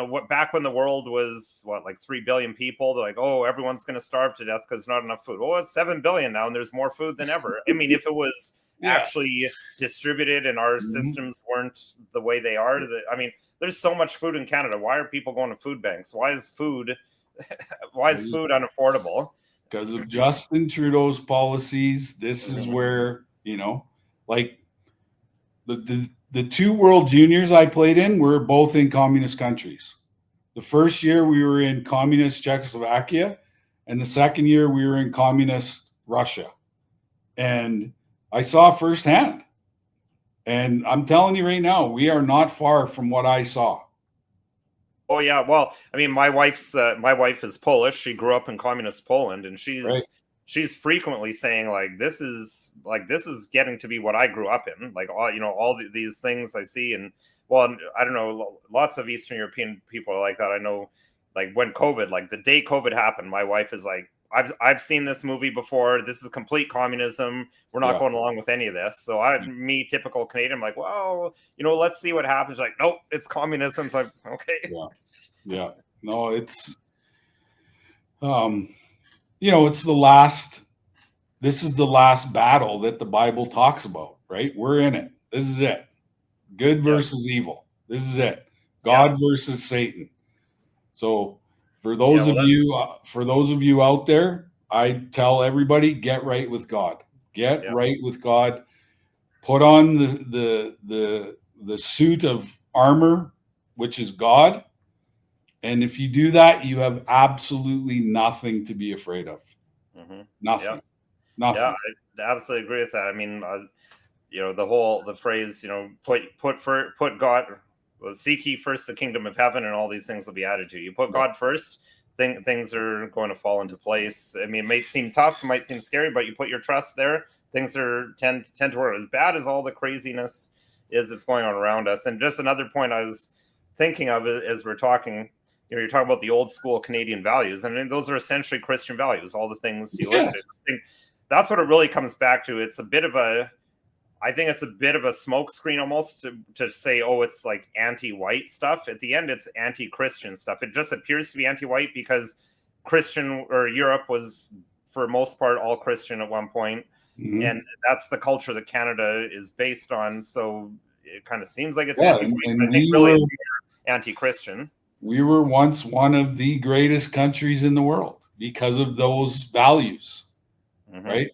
Speaker 1: what back when the world was like 3 billion people, they're like, oh, everyone's going to starve to death because there's not enough food. Well, it's 7 billion now, and there's more food than ever. I mean, if it was actually distributed and our systems weren't the way they are, I mean, there's so much food in Canada. Why are people going to food banks? Why is food unaffordable?
Speaker 2: Because of Justin Trudeau's policies. This is where, like the two World Juniors I played in were both in communist countries. The first year we were in communist Czechoslovakia, and the second year we were in communist Russia. And I saw firsthand. And I'm telling you right now, we are not far from what I saw.
Speaker 1: Oh yeah, well, I mean, my wife is Polish. She grew up in communist Poland, and she's frequently saying this is getting to be what I grew up in. Like all these things I see, and well, I don't know, lots of Eastern European people are like that. I know, like when COVID, like the day COVID happened, my wife is like, I've seen this movie before. This is complete communism. We're not going along with any of this. So me, typical Canadian, I'm like, well, let's see what happens. Like, nope, it's communism. So I'm okay.
Speaker 2: Yeah. No, it's, it's the last. This is the last battle that the Bible talks about, right? We're in it. This is it. Good versus evil. This is it. God versus Satan. So for those of you out there, I tell everybody, get right with God. Get right with God. Put on the suit of armor, which is God. And if you do that, you have absolutely nothing to be afraid of. Nothing.
Speaker 1: Yeah.
Speaker 2: Nothing.
Speaker 1: Yeah, I absolutely agree with that. I mean, the phrase, put God, seek ye first the kingdom of heaven, and all these things will be added to you. You put God first, things are going to fall into place. I mean, it might seem tough, it might seem scary, but you put your trust there, things tend to work. As bad as all the craziness is that's going on around us. And just another point I was thinking of as we're talking, you're talking about the old school Canadian values. I mean, those are essentially Christian values, all the things you listed. I think that's what it really comes back to. I think it's a bit of a smokescreen almost to say, oh, it's like anti-white stuff. At the end, it's anti-Christian stuff. It just appears to be anti-white because Christian or Europe was, for most part, all Christian at one point. And that's the culture that Canada is based on. So it kind of seems like it's anti-white. I think really it's anti-Christian.
Speaker 2: We were once one of the greatest countries in the world because of those values, right?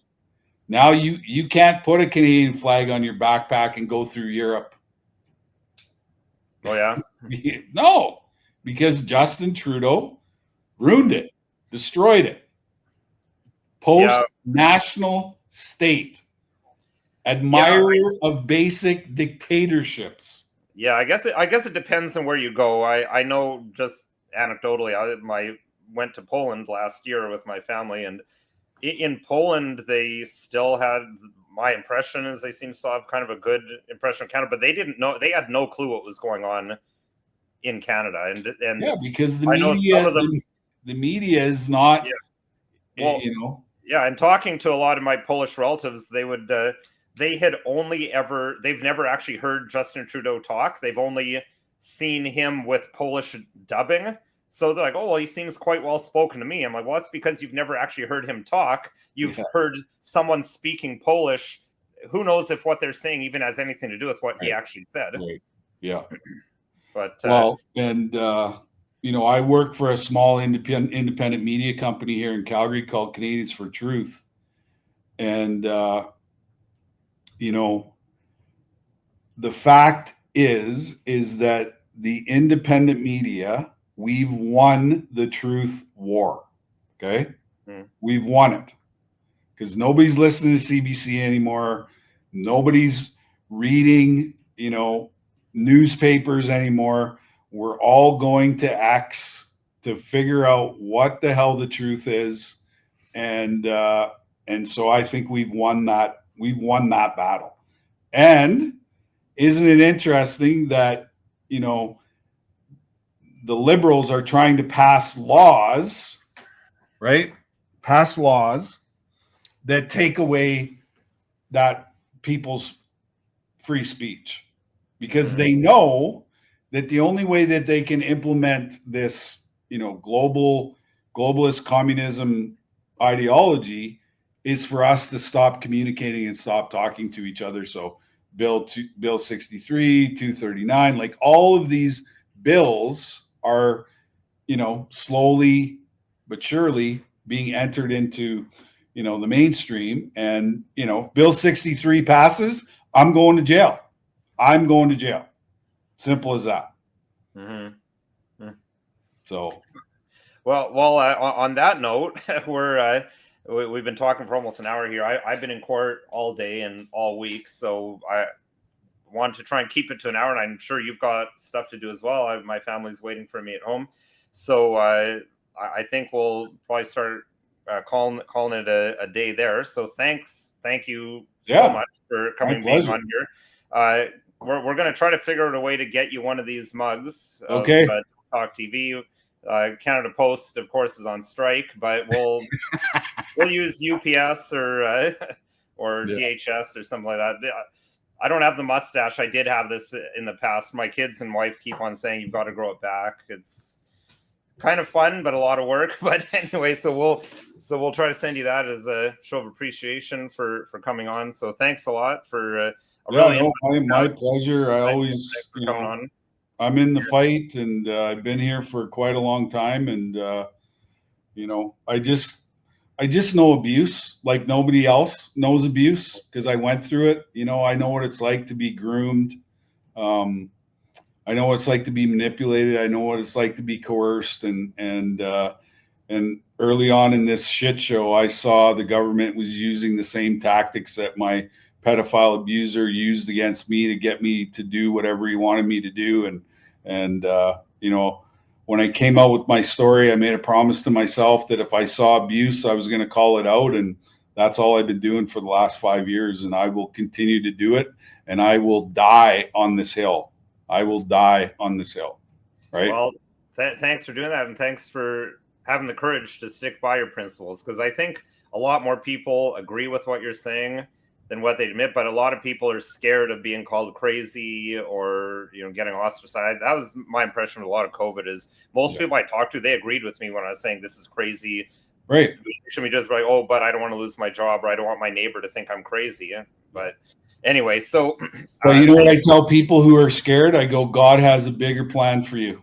Speaker 2: Now you can't put a Canadian flag on your backpack and go through Europe.
Speaker 1: Oh yeah?
Speaker 2: No, because Justin Trudeau ruined it, destroyed it. Post-national state, admirer of basic dictatorships.
Speaker 1: Yeah, I guess it depends on where you go. I know, just anecdotally, I went to Poland last year with my family, and in Poland they still had, my impression is they seem to have kind of a good impression of Canada, but they didn't know, they had no clue what was going on in Canada, and
Speaker 2: because the media is not,
Speaker 1: and talking to a lot of my Polish relatives, they've never actually heard Justin Trudeau talk. They've only seen him with Polish dubbing. So they're like, oh, well, he seems quite well spoken to me. I'm like, well, it's because you've never actually heard him talk. You've heard someone speaking Polish. Who knows if what they're saying even has anything to do with what he actually said.
Speaker 2: Right. Yeah.
Speaker 1: But
Speaker 2: I work for a small independent media company here in Calgary called Canadians for Truth. And the fact is that the independent media, we've won the truth war. Okay. We've won it because nobody's listening to CBC anymore. Nobody's reading, newspapers anymore. We're all going to X to figure out what the hell the truth is. And so I think we've won that battle. And isn't it interesting that, the liberals are trying to pass laws, right? Pass laws that take away that people's free speech, because they know that the only way that they can implement this, globalist communism ideology is for us to stop communicating and stop talking to each other. So Bill 63, 239, like all of these bills are, slowly but surely being entered into, the mainstream. And, Bill 63 passes, I'm going to jail. Simple as that.
Speaker 1: Mm-hmm.
Speaker 2: So,
Speaker 1: well, on that note, we've been talking for almost an hour here. I've been in court all day and all week, so I want to try and keep it to an hour, and I'm sure you've got stuff to do as well. My family's waiting for me at home, so I think we'll probably start calling it a day there. So thank you so much for being on here. We're going to try to figure out a way to get you one of these mugs.
Speaker 2: Okay.
Speaker 1: Talk TV. Canada Post, of course, is on strike, but we'll use UPS or DHS or something like that. I don't have the mustache. I did have this in the past. My kids and wife keep on saying you've got to grow it back. It's kind of fun, but a lot of work. But anyway, so we'll try to send you that as a show of appreciation for coming on. So thanks a lot for.
Speaker 2: My pleasure. I always,
Speaker 1: coming on.
Speaker 2: I'm in the fight, and I've been here for quite a long time, and I just know abuse like nobody else knows abuse, because I went through it. I know what it's like to be groomed. I know what it's like to be manipulated. I know what it's like to be coerced, and early on in this shit show, I saw the government was using the same tactics that my pedophile abuser used against me to get me to do whatever he wanted me to do. And when I came out with my story, I made a promise to myself that if I saw abuse, I was going to call it out. And that's all I've been doing for the last 5 years. And I will continue to do it. And I will die on this hill. Right?
Speaker 1: Well, thanks for doing that. And thanks for having the courage to stick by your principles. Because I think a lot more people agree with what you're saying than what they admit, but a lot of people are scared of being called crazy or getting ostracized. That was my impression of a lot of COVID. Is most people I talked to, they agreed with me when I was saying this is crazy.
Speaker 2: Right?
Speaker 1: Should we just be like, oh, but I don't want to lose my job, or I don't want my neighbor to think I'm crazy. But anyway, so.
Speaker 2: Well, you know what I tell people who are scared? I go, God has a bigger plan for you,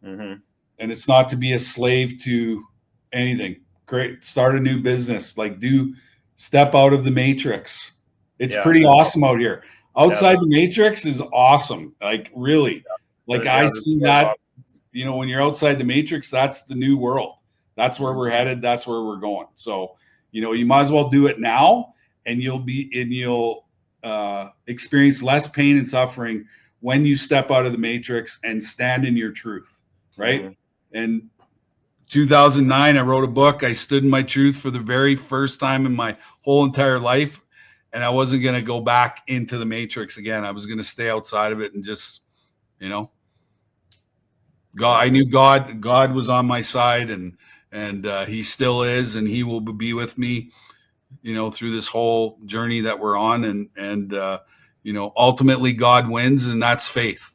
Speaker 2: and it's not to be a slave to anything. Great, start a new business. Step out of the matrix. It's pretty awesome out here. Outside the matrix is awesome. Really. I see that, when you're outside the matrix, that's the new world. That's where we're headed. That's where we're going. So, you might as well do it now, and you'll experience less pain and suffering when you step out of the matrix and stand in your truth. Right. And 2009, I wrote a book. I stood in my truth for the very first time in my whole entire life. And I wasn't going to go back into the matrix again. I was going to stay outside of it and just, God, I knew God was on my side, and he still is, and he will be with me, through this whole journey that we're on. And ultimately God wins, and that's faith,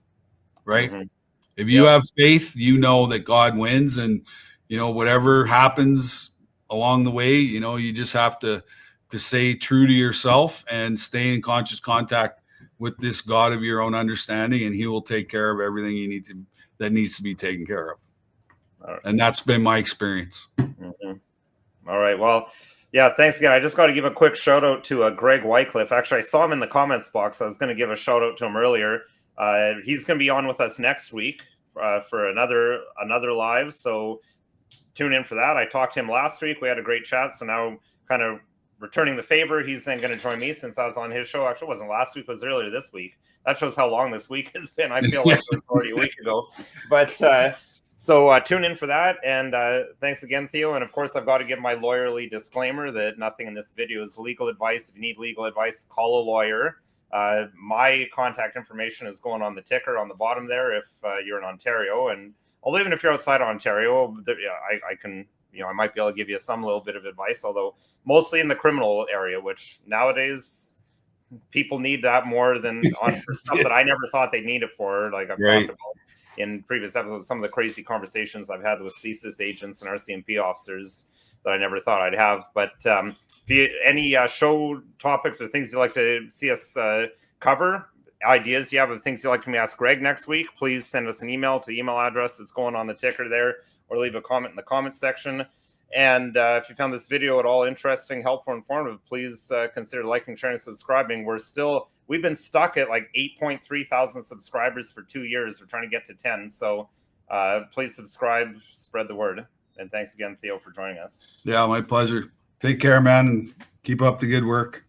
Speaker 2: right? If you have faith, that God wins, and, whatever happens along the way, you just have to stay true to yourself and stay in conscious contact with this God of your own understanding, and he will take care of everything that needs to be taken care of. Right. And that's been my experience.
Speaker 1: All right. Well, yeah, thanks again. I just got to give a quick shout out to Greg Wycliffe. Actually, I saw him in the comments box. I was going to give a shout out to him earlier. He's going to be on with us next week for another live. So tune in for that. I talked to him last week. We had a great chat. So now kind of returning the favor, he's then going to join me since I was on his show. Actually, it wasn't last week, it was earlier this week. That shows how long this week has been. I feel like it was already a week ago. But so tune in for that. And thanks again, Theo. And of course, I've got to give my lawyerly disclaimer that nothing in this video is legal advice. If you need legal advice, call a lawyer. My contact information is going on the ticker on the bottom there if you're in Ontario. And although even if you're outside Ontario, I can, I might be able to give you some little bit of advice, although mostly in the criminal area, which nowadays people need that more than for stuff that I never thought they need it for. Like I've talked about in previous episodes, some of the crazy conversations I've had with CSIS agents and RCMP officers that I never thought I'd have. But if you any show topics or things you'd like to see us cover, ideas you have of things you'd like me to ask Greg next week, please send us an email to the email address that's going on the ticker there, or leave a comment in the comments section. And if you found this video at all interesting, helpful, informative, please consider liking, sharing, subscribing. We've been stuck at like 8.3 thousand subscribers for 2 years. We're trying to get to 10. So please subscribe, spread the word. And thanks again, Theo, for joining us.
Speaker 2: Yeah, my pleasure. Take care, man, and keep up the good work.